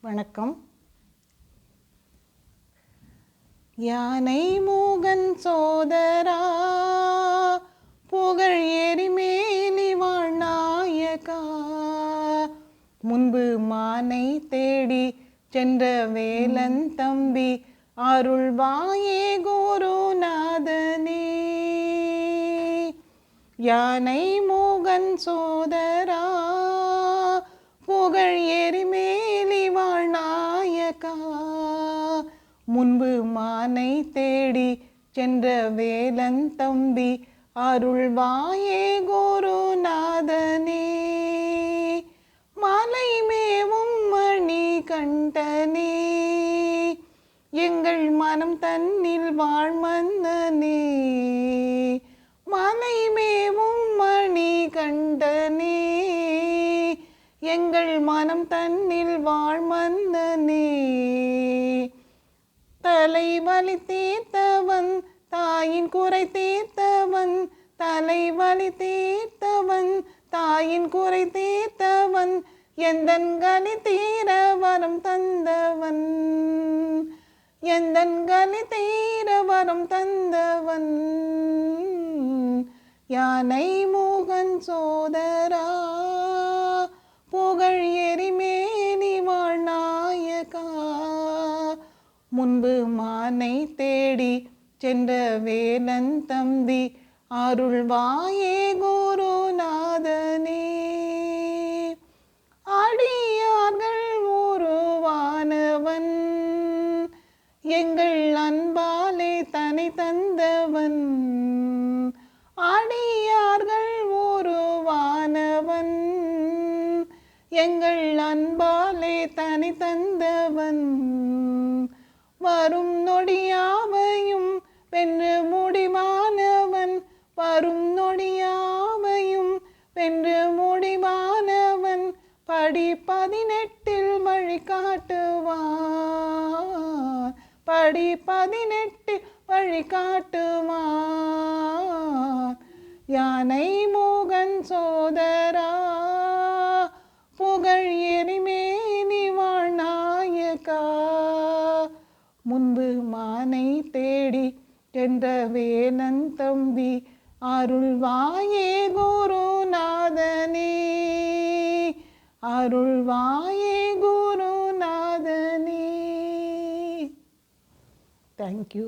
வணக்கம். யானை மூகன் சோதரா புகழ் எரிமேலி வாழ்நாயகா, முன்பு மானை தேடி சென்ற வேலன் தம்பி அருள்வாயே குருநாதனே. யானை மூகன் சோதரா புகழ் எரிமேலி வாழ்நாயகா, முன்பு மானை தேடி சென்ற வேலன் தம்பி அருள்வாயே குருநாதனே. மலை மேவும் மணி கண்டனே, எங்கள் மனம் தன்னில் வாழ்மன்னனே. மலை மேவும் மணி கண்டனே, எங்கள் மனம் தன்னில் வாழ்மன்னனே. தலைவலி தீர்த்தவன் தாயின் குறை தீர்த்தவன், தலைவலி தீர்த்தவன் தாயின் குறை தீர்த்தவன், எந்தன் கலி தீர வரம் தந்தவன், எந்தன் கலி தீர வரம் தந்தவன். யானை மூகன் சோதரா புகழ் எரிமேலி வாழ்நாயகா, முன்பு மானை தேடி சென்ற வேலன் தம்பி அருள்வாயே குருநாதனே. அடியார்கள் உருவானவன், எங்கள் அன்பாலே தனை தந்தவன். அடியார்கள் உருவானவன், எங்கள் அன்பாலே தனி தந்தவன். வரும் நொடியாவையும் வென்று முடிவானவன், வரும் நொடியாவையும் வென்று முடிவானவன். படி 18 வழி காட்டுவான், படி 18 வழி காட்டுவான். யானை மூகன் சோதரா புகழ் எரிமேலி வாழ்நாயகா, முன்பு மானை தேடி சென்ற வேலன் தம்பி அருள்வாயே குருநாதனே, அருள்வாயே குருநாதனே. தேங்க்யூ.